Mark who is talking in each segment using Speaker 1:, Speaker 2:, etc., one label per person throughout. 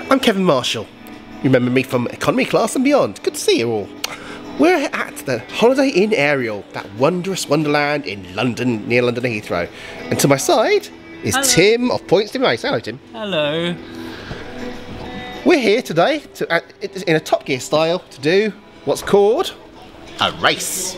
Speaker 1: I'm Kevin Marshall. You remember me from economy class and beyond. Good to see you all. We're at the Holiday Inn Ariel, that wondrous wonderland in London, near London Heathrow. And to my side is
Speaker 2: Hello.
Speaker 1: Tim of Points to Nice. Hello, Tim.
Speaker 2: Hello.
Speaker 1: We're here today to, in a Top Gear style, to do what's called a race.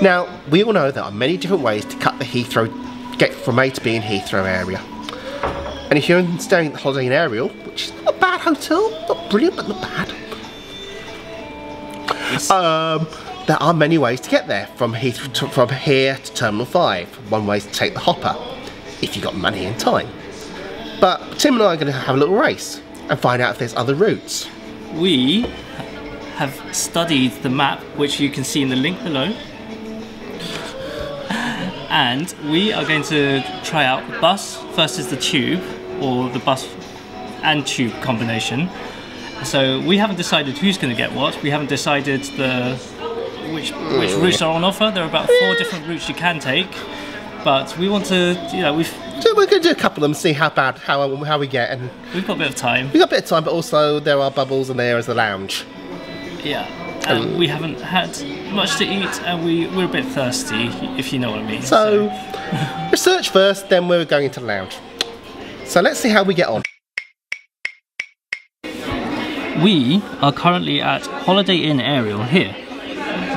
Speaker 1: Now, we all know there are many different ways to cut the Heathrow, get from A to B in Heathrow area. And if you're staying at the Holiday Inn Ariel, which is not a bad hotel, not brilliant, but not bad. There are many ways to get there from here to Terminal 5. One way is to take the hopper, if you've got money and time. But Tim and I are going to have a little race and find out if there's other routes.
Speaker 2: We have studied the map, which you can see in the link below. And we are going to try out the bus versus the tube, or the bus and tube combination. So we haven't decided who's going to get what. We haven't decided which routes are on offer. There are about 4 different routes you can take, but we want to,
Speaker 1: So we're going to do a couple of them, see how we get, and
Speaker 2: we've got a bit of time.
Speaker 1: We've got a bit of time, but also there are bubbles and there is the lounge.
Speaker 2: Yeah, and we haven't had much to eat, and we're a bit thirsty, if you know what I mean.
Speaker 1: So research first, then we're going into the lounge. So let's see how we get on.
Speaker 2: We are currently at Holiday Inn Ariel here.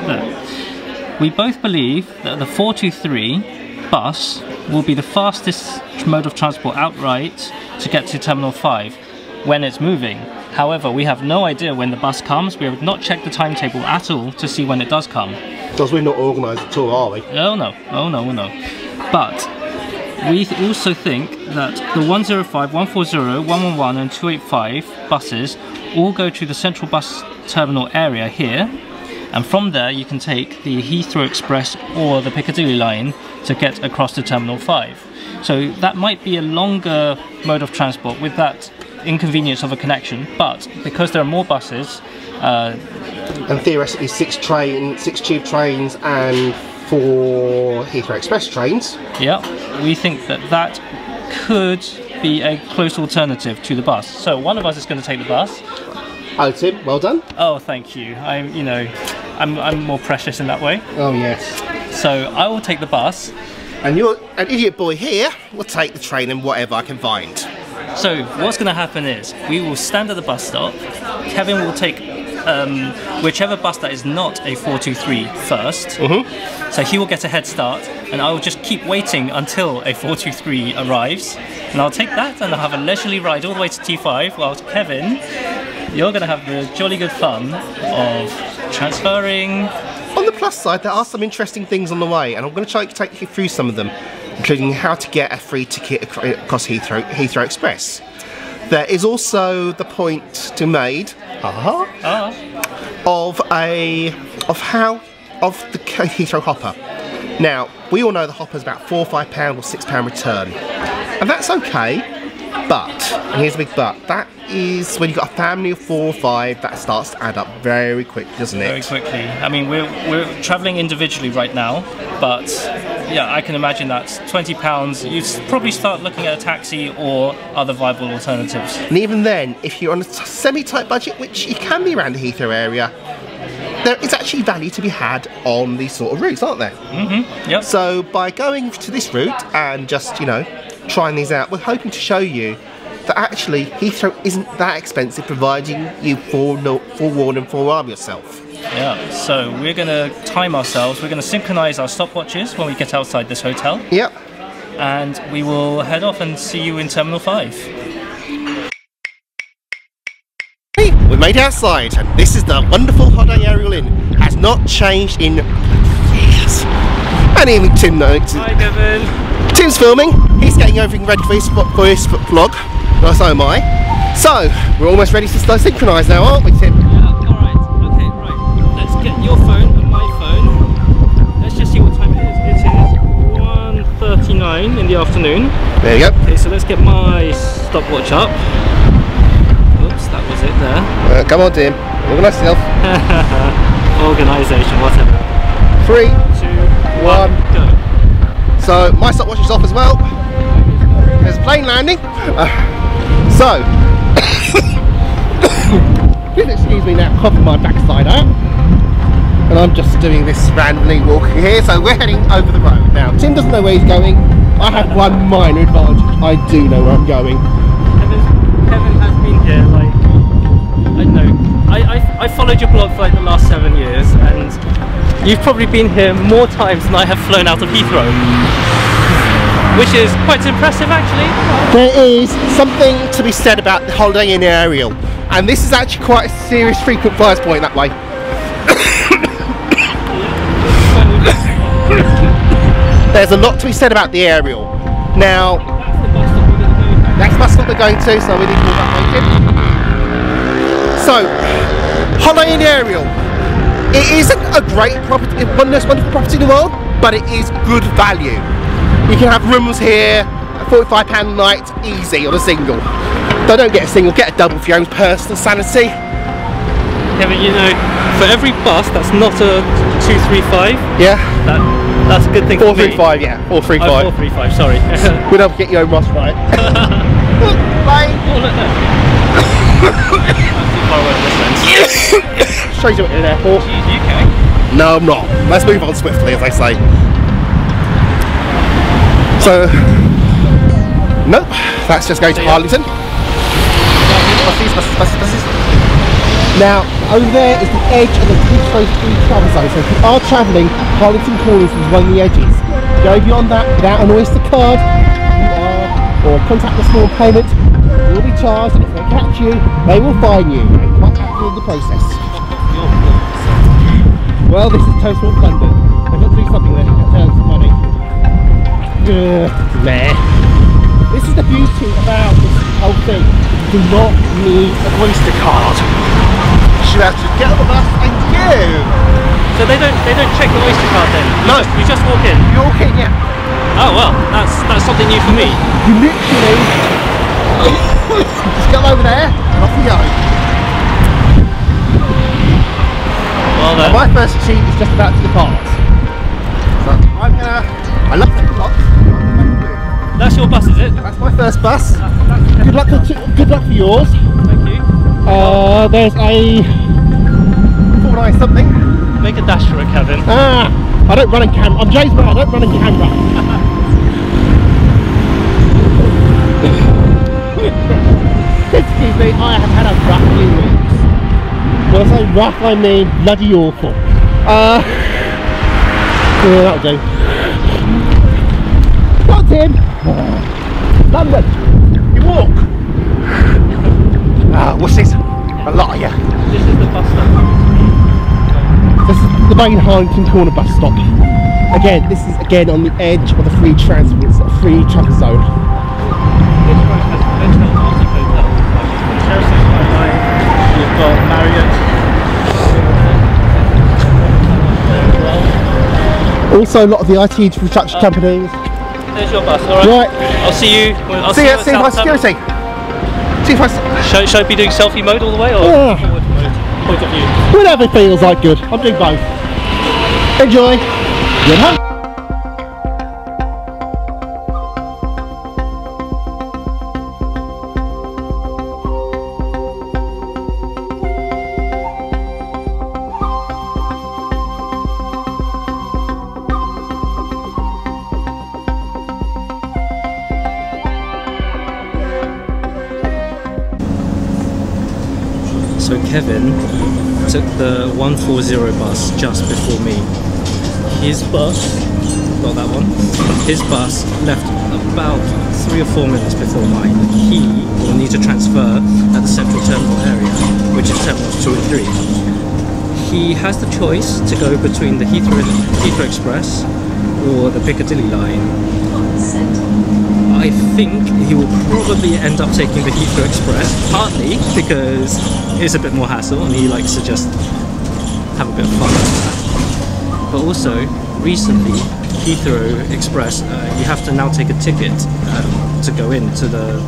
Speaker 2: Look, we both believe that the 423 bus will be the fastest mode of transport outright to get to Terminal 5 when it's moving. However, we have no idea when the bus comes. We have not checked the timetable at all to see when it does come.
Speaker 1: Because we're not organised at all, are we?
Speaker 2: Oh no, oh no, oh no. But we also think that the 105, 140, 111 and 285 buses all go to the central bus terminal area here, and from there you can take the Heathrow Express or the Piccadilly line to get across to Terminal 5. So that might be a longer mode of transport with that inconvenience of a connection, but because there are more buses
Speaker 1: and theoretically 6 tube trains and 4 Heathrow Express trains.
Speaker 2: Yeah, we think that could be a close alternative to the bus. So one of us is going to take the bus.
Speaker 1: Oh, Tim, well done.
Speaker 2: Oh, thank you. I'm more precious in that way.
Speaker 1: Oh yes.
Speaker 2: So I will take the bus.
Speaker 1: And you're an idiot boy here. Will take the train and whatever I can find.
Speaker 2: So what's going to happen is we will stand at the bus stop. Kevin will take whichever bus that is not a 423 first. So he will get a head start, and I will just keep waiting until a 423 arrives, and I'll take that and I'll have a leisurely ride all the way to T5, whilst Kevin, you're going to have the jolly good fun of transferring.
Speaker 1: On the plus side, there are some interesting things on the way, and I'm going to try to take you through some of them, including how to get a free ticket across Heathrow Express. There is also the point to made of the Heathrow hopper. Now, we all know the hopper's about £4 or £5 or £6 return, and that's okay. But, and here's a big but, that is when you've got a family of 4 or 5, that starts to add up very quickly, doesn't it?
Speaker 2: Very quickly. I mean, we're travelling individually right now, but yeah, I can imagine that £20, you'd probably start looking at a taxi or other viable alternatives.
Speaker 1: And even then, if you're on a semi-tight budget, which you can be around the Heathrow area, there is actually value to be had on these sort of routes, aren't there?
Speaker 2: Yep.
Speaker 1: So by going to this route and just, trying these out, we're hoping to show you that actually Heathrow isn't that expensive, providing you forewarn and forearm yourself.
Speaker 2: Yeah, so we're going to time ourselves, we're going to synchronise our stopwatches when we get outside this hotel.
Speaker 1: Yep.
Speaker 2: And we will head off and see you in Terminal 5.
Speaker 1: We made it outside, and this is the wonderful Holiday Ariel Inn. Has not changed in years. And even Tim knows.
Speaker 2: Hi, Kevin.
Speaker 1: Tim's filming. He's getting everything ready for his vlog. So am I. So we're almost ready to start synchronise now, aren't we, Tim?
Speaker 2: Yeah. All right. Okay. Right. Let's get your phone and my phone. Let's just see what time it is. It is 1:39 in the afternoon.
Speaker 1: There you go.
Speaker 2: Okay. So let's get my stopwatch up. Oops, that was it there.
Speaker 1: Come on, Tim. Organise yourself.
Speaker 2: Organisation, whatever.
Speaker 1: 3,
Speaker 2: 2, 1, go.
Speaker 1: So my stopwatch is off as well. There's a plane landing. So Please excuse me now, coughing my backside out. And I'm just doing this randomly walking here, so we're heading over the road. Now, Tim doesn't know where he's going. I have one minor advantage. I do know where I'm going.
Speaker 2: Kevin has been here, like, I don't know, I followed your blog for like the last 7 years, and you've probably been here more times than I have flown out of Heathrow. Which is quite impressive, actually.
Speaker 1: There is something to be said about the Holiday Inn Ariel, and this is actually quite a serious frequent flyers point that way. There's a lot to be said about the Ariel. Now, that's the bus stop we're going to, so we need to move that way in. So, Holiday Inn Ariel. It isn't a great property, one of the most wonderful property in the world, but it is good value. You can have rooms here at £45 a night, easy, on a single. Though don't get a single, get a double for your own personal sanity.
Speaker 2: Yeah, but you know, for every bus that's not a 235,
Speaker 1: yeah,
Speaker 2: that's a good thing.
Speaker 1: 435, yeah, 435.
Speaker 2: Oh, 435, sorry.
Speaker 1: We'll never get your own Ross right. Bye.
Speaker 2: Oh, look there.
Speaker 1: Shows you at an airport.
Speaker 2: Jeez, you okay?
Speaker 1: No, I'm not. Let's move on swiftly, as they say. So, nope, that's just going to Harlington. Buses. Now, over there is the edge of the Heathrow free travel zone. So if you are travelling, Harlington Corners is one of the edges. Go beyond that without an Oyster card, or contactless small payment, you will be charged, and if they catch you, they will fine you. And quite happy with the process. Well, this is Toast Walk London. They've got to do something there to earn some money. Meh. This is the beauty about this whole thing. You do not need an Oyster card. You have to get on the bus and go.
Speaker 2: So they don't check the Oyster card then? You just walk in?
Speaker 1: You walk in, yeah.
Speaker 2: Oh well, that's something new for me.
Speaker 1: You literally just go over there and off you go.
Speaker 2: Well then.
Speaker 1: My first sheet is just about to depart. So I love the clock.
Speaker 2: That's your bus, is it?
Speaker 1: That's my first bus. Good luck for yours.
Speaker 2: Thank you.
Speaker 1: There's a 49 something.
Speaker 2: Make a dash for it, Kevin.
Speaker 1: I don't run in camera. I'm James Brown, I don't run in camera. Excuse me, I have had a rough few weeks. When I say rough, I mean bloody awful. Yeah, that'll do. What's in? London. You walk. What's this? A lot of you.
Speaker 2: This is the bus stop.
Speaker 1: This is the main Harlington Corner bus stop. Again, this is again on the edge of the free travel zone.
Speaker 2: This one has hotel, multi-hotel. Chelsea Skyline, you've got Marriott.
Speaker 1: Also, a lot of the IT infrastructure companies.
Speaker 2: There's your bus, alright? Right. I'll see you.
Speaker 1: See you by security. See if
Speaker 2: Should I be doing selfie mode all the way, or forward mode? Point of view?
Speaker 1: Whatever feels like good. I'm doing both. Enjoy. Good night.
Speaker 2: So Kevin took the 140 bus just before me. His bus, not that one, his bus left about 3 or 4 minutes before mine. He will need to transfer at the central terminal area, which is terminals 2 and 3. He has the choice to go between the Heathrow Express or the Piccadilly line. I think he will probably end up taking the Heathrow Express, partly because it's a bit more hassle and he likes to just have a bit of fun with that. But also, recently, Heathrow Express, you have to now take a ticket to go into the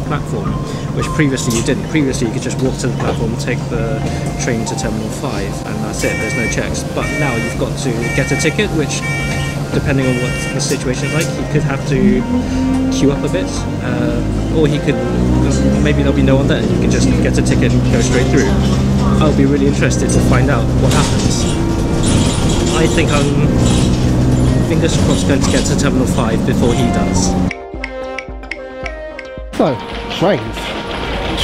Speaker 2: platform, which previously you didn't. Previously you could just walk to the platform, take the train to Terminal 5 and that's it, there's no checks. But now you've got to get a ticket, which depending on what the situation is like, he could have to queue up a bit, or he could, maybe there'll be no one there, you can just get a ticket and go straight through. I'll be really interested to find out what happens. I think I'm, fingers crossed, going to get to Terminal 5 before he does.
Speaker 1: So, trains.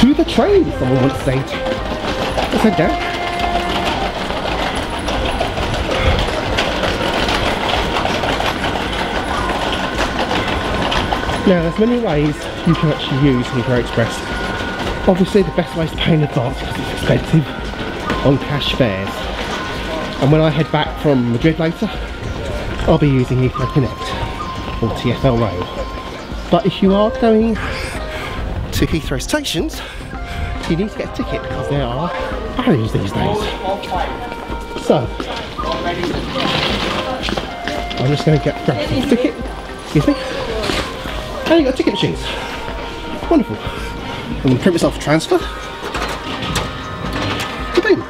Speaker 1: To the train, someone once said. Let's head down. Now, there's many ways you can actually use Heathrow Express. Obviously, the best way is to pay in advance because it's expensive on cash fares. And when I head back from Madrid later, I'll be using Heathrow Connect or TfL Rail. But if you are going to Heathrow stations, you need to get a ticket because there are barriers these days. So, I'm just going to grab a ticket. Excuse me. And you've got ticket machines. Wonderful. I'm going to print myself a transfer. Boom.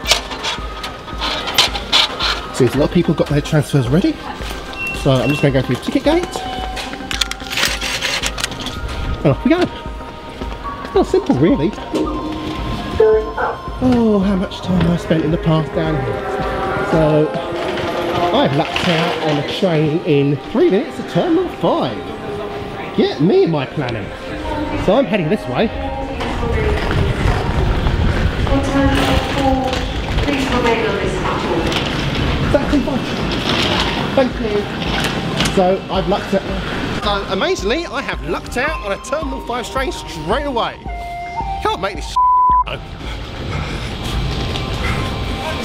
Speaker 1: Seems a lot of people got their transfers ready. So I'm just going to go through the ticket gate. And off we go. Not simple really. Oh, how much time I spent in the past down here. So I've lucked out on a train in 3 minutes to Terminal 5. Get me in my planning. So I'm heading this way.
Speaker 3: Please remain on this platform.
Speaker 1: Exactly fine. Thank you. So I've lucked out. Amazingly, I have lucked out on a Terminal 5 train straight away. Can't make this up.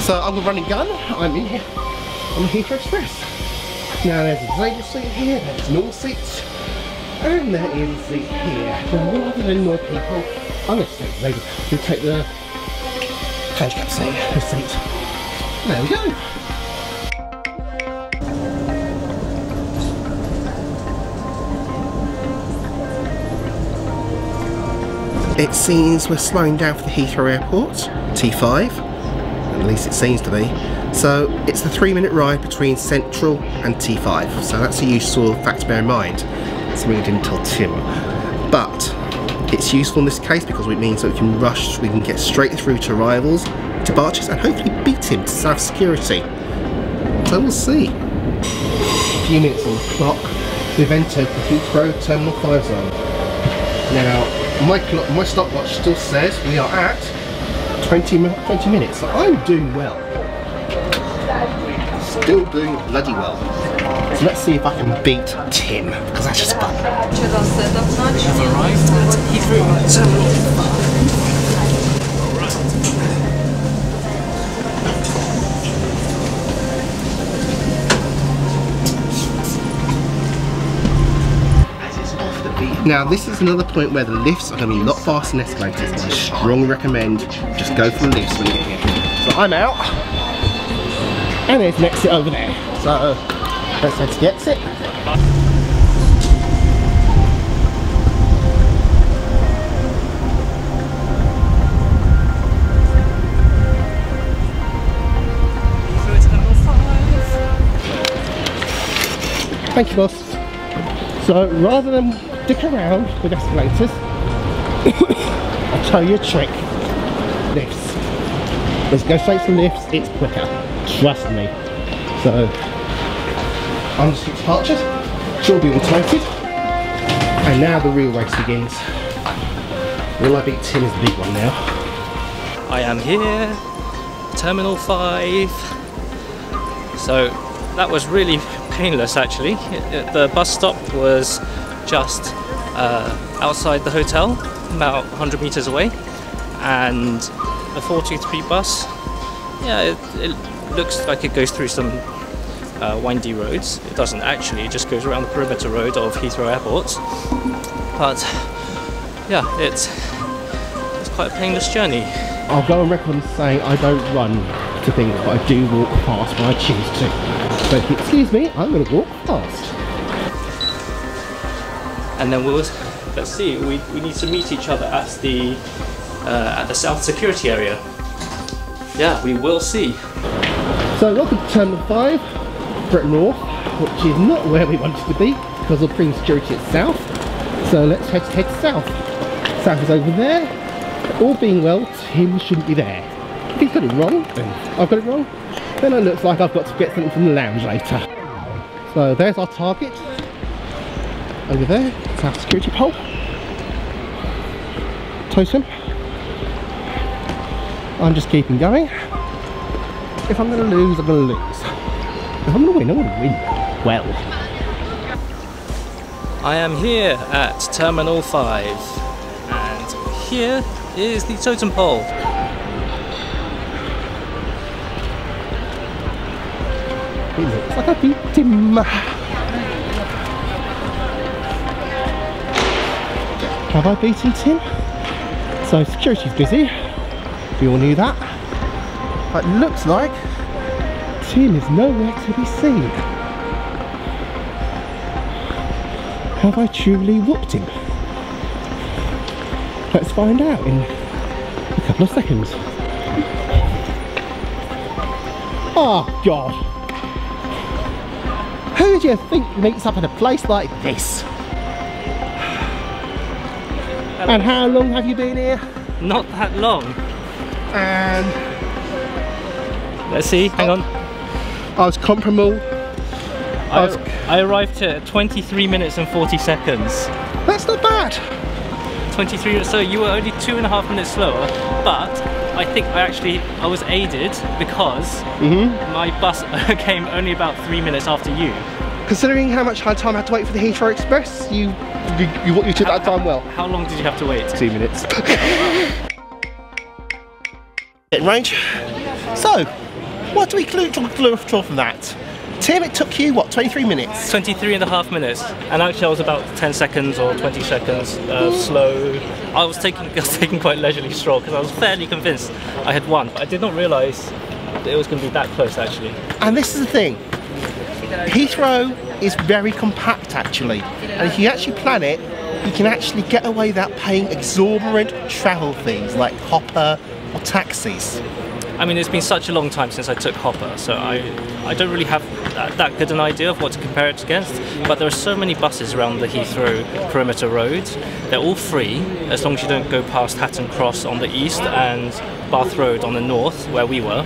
Speaker 1: So I'm a running gun. I'm in here on the Heathrow Express. Now there's a disabled seat here, there's normal seats, and there is a seat here. Now rather than more people, I'm going to take the to take the handicap seat. There we go. It seems we're slowing down for the Heathrow Airport, T5, at least it seems to be. So it's the 3-minute ride between Central and T5, so that's a useful fact to bear in mind. Something I didn't tell Tim. But it's useful in this case because it means that we can rush, we can get straight through to arrivals, departures, and hopefully beat him to safe security. So we'll see. A few minutes on the clock, we've entered the Heathrow Terminal 5 zone. Now, my stopwatch still says we are at 20 minutes, so I'm doing well. Still doing bloody well. So let's see if I can beat Tim, because that's just fun.
Speaker 2: We have arrived at Heathrow Terminal 5.
Speaker 1: Now this is another point where the lifts are going to be a lot faster than escalators. I strongly recommend just go for the lifts when you get here. So I'm out, and there's an exit over there. So let's head to the exit. Thank you, boss. So rather than dick around with escalators, I'll tell you a trick. Lifts. Let's go straight to the lifts, it's quicker. Trust me. So, I'm just at departure. She'll be automated. And now the real race begins. Will I beat Tim is the big one now.
Speaker 2: I am here, Terminal 5. So that was really painless actually. The bus stop was just outside the hotel, about 100 meters away, and the 423 bus, yeah, it looks like it goes through some windy roads. It doesn't actually, it just goes around the perimeter road of Heathrow Airport. But yeah, it's quite a painless journey.
Speaker 1: I'll go on record saying I don't run to things, but I do walk fast when I choose to. So if you excuse me, I'm going to walk fast.
Speaker 2: And then let's see, we need to meet each other at the South Security area. Yeah, we will see.
Speaker 1: So welcome to Terminal 5, Britain North. which is not where we wanted to be because of premium security at south. So let's head south. South is over there. All being well, Tim shouldn't be there. If he's got it wrong, then I've got it wrong, then it looks like I've got to get something from the lounge later. So there's our target. Over there, it's our security pole. Totem. I'm just keeping going. If I'm going to lose, I'm going to lose. If I'm going to win, I'm going to win well.
Speaker 2: I am here at Terminal 5 and here is the totem pole.
Speaker 1: It looks like I beat him. Have I beaten Tim? So security's busy. We all knew that. But it looks like Tim is nowhere to be seen. Have I truly whooped him? Let's find out in a couple of seconds. Oh God! Who do you think meets up at a place like this? And how long have you been here?
Speaker 2: Not that long.
Speaker 1: And
Speaker 2: Let's see, hang on.
Speaker 1: I was comparable.
Speaker 2: I arrived here at 23 minutes and 40 seconds.
Speaker 1: That's not bad.
Speaker 2: 23 minutes, so you were only 2.5 minutes slower, but I think I was aided because my bus came only about 3 minutes after you.
Speaker 1: Considering how much time I had to wait for the Heathrow Express, you took that time well.
Speaker 2: How long did you have to wait?
Speaker 1: 2 minutes. In range. So, what do we draw from that? Tim, it took you, what, 23 minutes?
Speaker 2: 23.5 minutes, and actually I was about 10 seconds or 20 seconds slow. I was taking quite leisurely stroll because I was fairly convinced I had won, but I did not realise that it was going to be that close actually.
Speaker 1: And this is the thing, Heathrow is very compact actually, and if you actually plan it, you can actually get away without paying exorbitant travel fees like Hopper or taxis.
Speaker 2: I mean, it's been such a long time since I took Hopper, so I don't really have that good an idea of what to compare it against, but there are so many buses around the Heathrow perimeter road. They're all free, as long as you don't go past Hatton Cross on the east and Bath Road on the north, where we were.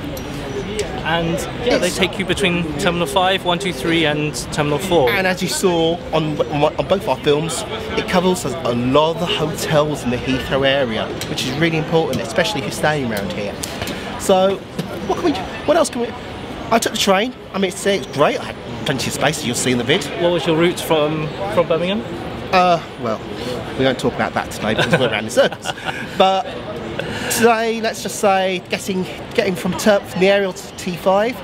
Speaker 2: And yeah, they take you between Terminal 5, 1, 2, 3 and Terminal 4.
Speaker 1: And as you saw on both our films, it covers a lot of the hotels in the Heathrow area, which is really important, especially if you're staying around here. So, what else can we... I took the train. I mean, it's great. I had plenty of space, as you'll see in the vid.
Speaker 2: What was your route from Birmingham?
Speaker 1: Well, we won't talk about that today because we're around in circles. But today, let's just say, getting from the Ariel to T5,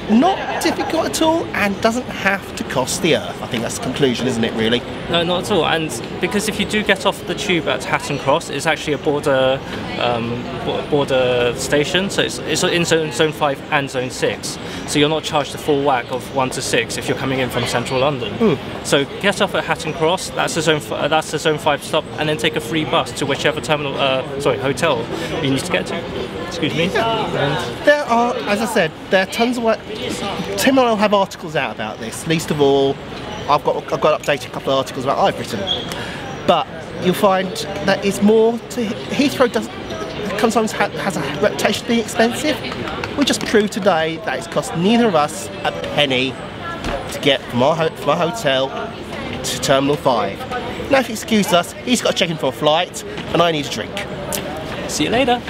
Speaker 1: not difficult at all, and doesn't have to cost the earth. I think that's the conclusion, isn't it, really?
Speaker 2: No, not at all. And because if you do get off the tube at Hatton Cross, it's actually a border station, so it's in zone 5 and zone 6. So you're not charged the full whack of 1 to 6 if you're coming in from central London. So get off at Hatton Cross. That's the zone 5 stop, and then take a free bus to whichever hotel you need to get to. Excuse me.
Speaker 1: Yeah. There are, as I said, there are tons of work. Tim and I will have articles out about this. Least of all, I've got to update a couple of articles about I've written. But you'll find that it's more to Heathrow sometimes has a reputation of being expensive. We just proved today that it's cost neither of us a penny to get from our hotel to Terminal 5. Now, if you excuse us, he's got to check in for a flight, and I need a drink.
Speaker 2: See you later.